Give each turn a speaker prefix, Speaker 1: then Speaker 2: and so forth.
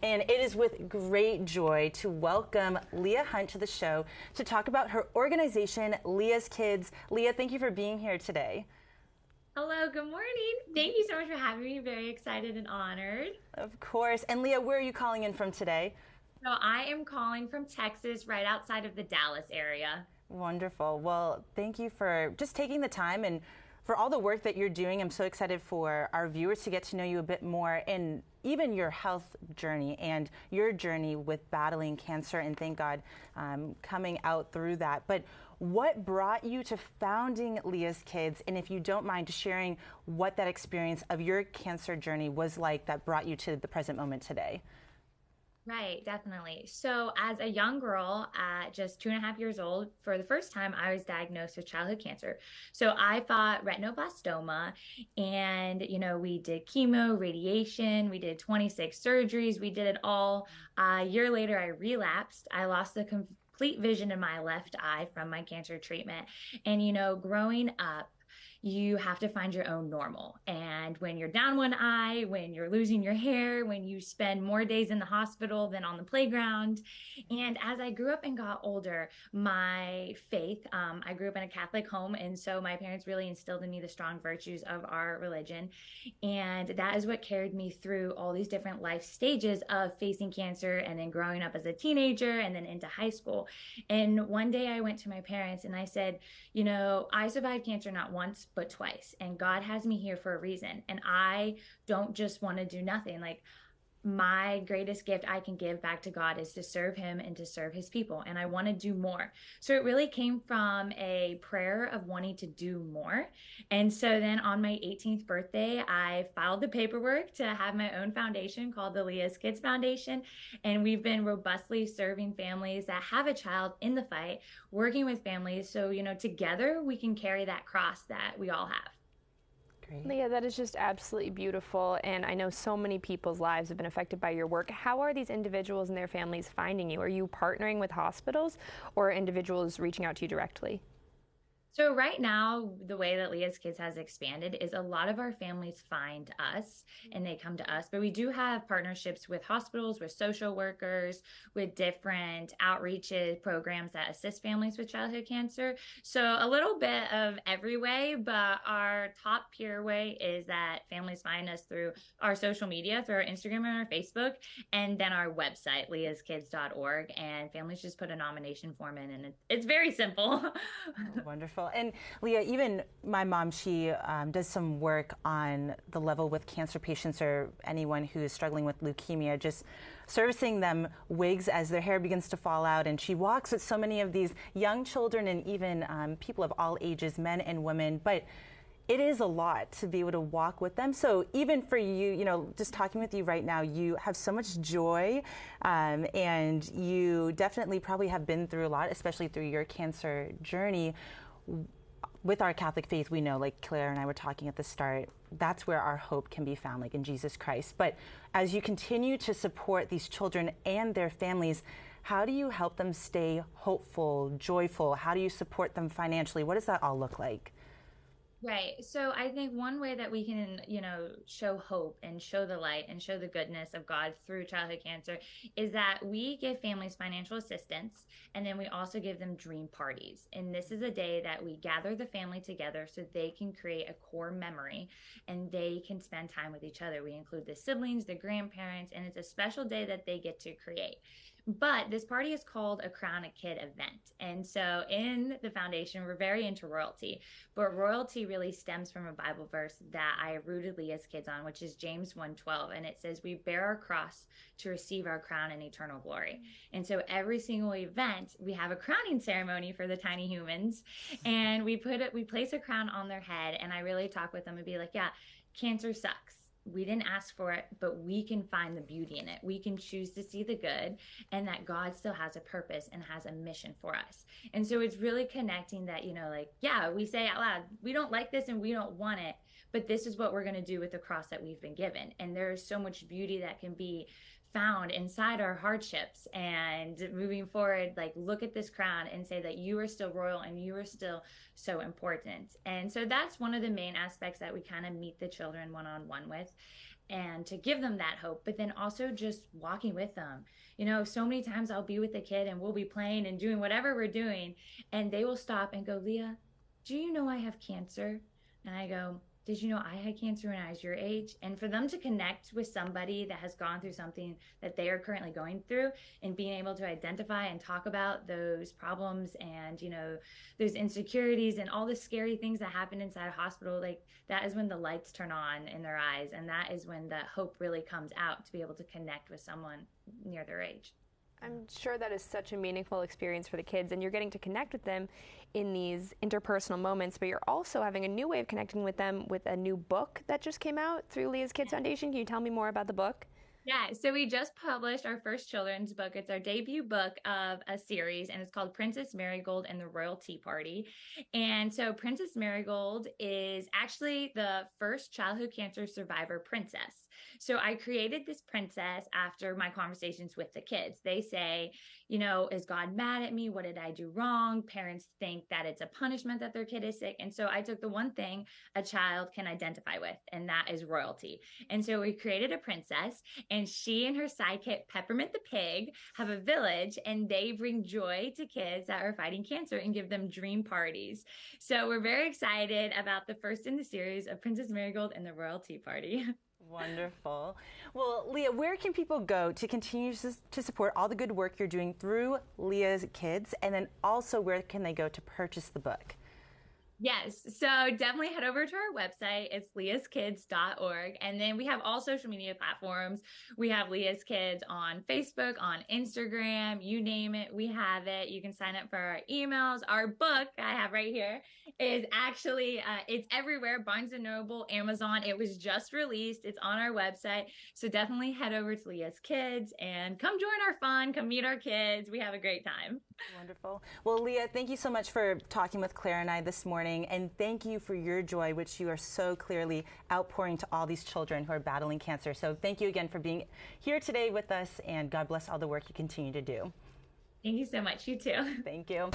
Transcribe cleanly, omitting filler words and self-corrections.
Speaker 1: and it is with great joy to welcome Leia Hunt to the show to talk about her organization, Leia's Kids. Leia, thank you for being here today.
Speaker 2: Hello, good morning. Thank you so much for having me. Very excited and honored.
Speaker 1: Of course. And Leia, where are you calling in from today?
Speaker 2: So I am calling from Texas, right outside of the Dallas area.
Speaker 1: Wonderful. Well, thank you for just taking the time and for all the work that you're doing. I'm so excited for our viewers to get to know you a bit more and even your health journey and your journey with battling cancer, and thank God coming out through that. But what brought you to founding Leia's Kids? And if you don't mind sharing what that experience of your cancer journey was like that brought you to the present moment today.
Speaker 2: Right, definitely. So, as a young girl at just 2.5 years old, for the first time, I was diagnosed with childhood cancer. So, I fought retinoblastoma, and we did chemo, radiation, we did 26 surgeries, we did it all. A year later, I relapsed. I lost the complete vision in my left eye from my cancer treatment. And, growing up, you have to find your own normal. And when you're down one eye, when you're losing your hair, when you spend more days in the hospital than on the playground. And as I grew up and got older, my faith, I grew up in a Catholic home. And so my parents really instilled in me the strong virtues of our religion. And that is what carried me through all these different life stages of facing cancer and then growing up as a teenager and then into high school. And one day I went to my parents and I said, I survived cancer not once, but twice. And God has me here for a reason. And I don't just want to do nothing. Like, my greatest gift I can give back to God is to serve him and to serve his people. And I want to do more. So it really came from a prayer of wanting to do more. And so then on my 18th birthday, I filed the paperwork to have my own foundation called the Leia's Kids Foundation. And we've been robustly serving families that have a child in the fight, working with families. So, together we can carry that cross that we all have.
Speaker 1: Great.
Speaker 3: Leia, that is just absolutely beautiful, and I know so many people's lives have been affected by your work. How are these individuals and their families finding you? Are you partnering with hospitals or are individuals reaching out to you directly?
Speaker 2: So right now, the way that Leia's Kids has expanded is a lot of our families find us and they come to us, but we do have partnerships with hospitals, with social workers, with different outreaches, programs that assist families with childhood cancer. So a little bit of every way, but our top pure way is that families find us through our social media, through our Instagram and our Facebook, and then our website, leiaskids.org, and families just put a nomination form in, and it's very simple.
Speaker 1: Wonderful. And Leia, even my mom, she does some work on the level with cancer patients or anyone who is struggling with leukemia, just servicing them wigs as their hair begins to fall out. And she walks with so many of these young children and even people of all ages, men and women. But it is a lot to be able to walk with them. So even for you, just talking with you right now, you have so much joy, and you definitely probably have been through a lot, especially through your cancer journey. With our Catholic faith, we know, like Claire and I were talking at the start, that's where our hope can be found, like in Jesus Christ. But as you continue to support these children and their families, how do you help them stay hopeful, joyful? How do you support them financially? What does that all look like?
Speaker 2: Right. So I think one way that we can, show hope and show the light and show the goodness of God through childhood cancer is that we give families financial assistance, and then we also give them dream parties. And this is a day that we gather the family together so they can create a core memory and they can spend time with each other. We include the siblings, the grandparents, and it's a special day that they get to create. But this party is called a Crown a Kid event. And so in the foundation, we're very into royalty. But royalty really stems from a Bible verse that I rooted Leia's Kids on, which is James 1:12. And it says, we bear our cross to receive our crown in eternal glory. And so every single event, we have a crowning ceremony for the tiny humans. And we place a crown on their head. And I really talk with them and be like, yeah, cancer sucks. We didn't ask for it, but we can find the beauty in it. We can choose to see the good, and that God still has a purpose and has a mission for us. And so it's really connecting that, yeah, we say out loud, we don't like this and we don't want it, but this is what we're going to do with the cross that we've been given. And there's so much beauty that can be found inside our hardships, and moving forward, like, look at this crown and say that you are still royal and you are still so important. And so that's one of the main aspects that we kind of meet the children one-on-one with. and to give them that hope, but then also just walking with them. So many times I'll be with a kid and we'll be playing and doing whatever we're doing, and they will stop and go, Leah, do you know I have cancer? And I go, did you know I had cancer when I was your age? And for them to connect with somebody that has gone through something that they are currently going through, and being able to identify and talk about those problems and, those insecurities and all the scary things that happen inside a hospital, like that is when the lights turn on in their eyes. And that is when the hope really comes out, to be able to connect with someone near their age.
Speaker 3: I'm sure that is such a meaningful experience for the kids, and you're getting to connect with them in these interpersonal moments, but you're also having a new way of connecting with them with a new book that just came out through Leia's Kids Foundation. Can you tell me more about the book?
Speaker 2: Yeah, so we just published our first children's book. It's our debut book of a series, and it's called Princess Marigold and the Royal Tea Party. And so Princess Marigold is actually the first childhood cancer survivor princess. So I created this princess after my conversations with the kids. They say, is God mad at me? What did I do wrong? Parents think that it's a punishment that their kid is sick. And so I took the one thing a child can identify with, and that is royalty. And so we created a princess, and she and her sidekick, Peppermint the pig, have a village, and they bring joy to kids that are fighting cancer and give them dream parties. So we're very excited about the first in the series of Princess Marigold and the Royal Tea Party.
Speaker 1: Wonderful. Well, Leia, where can people go to continue to support all the good work you're doing through Leia's Kids? And then also, where can they go to purchase the book?
Speaker 2: Yes, so definitely head over to our website. It's leiaskids.org. And then we have all social media platforms. We have Leia's Kids on Facebook, on Instagram, you name it, we have it. You can sign up for our emails. Our book I have right here is actually, it's everywhere, Barnes & Noble, Amazon. It was just released. It's on our website. So definitely head over to Leia's Kids and come join our fun, come meet our kids. We have a great time.
Speaker 1: Wonderful. Well, Leia, thank you so much for talking with Claire and I this morning, and thank you for your joy, which you are so clearly outpouring to all these children who are battling cancer. So thank you again for being here today with us, and God bless all the work you continue to do.
Speaker 2: Thank you so much. You too.
Speaker 1: Thank you.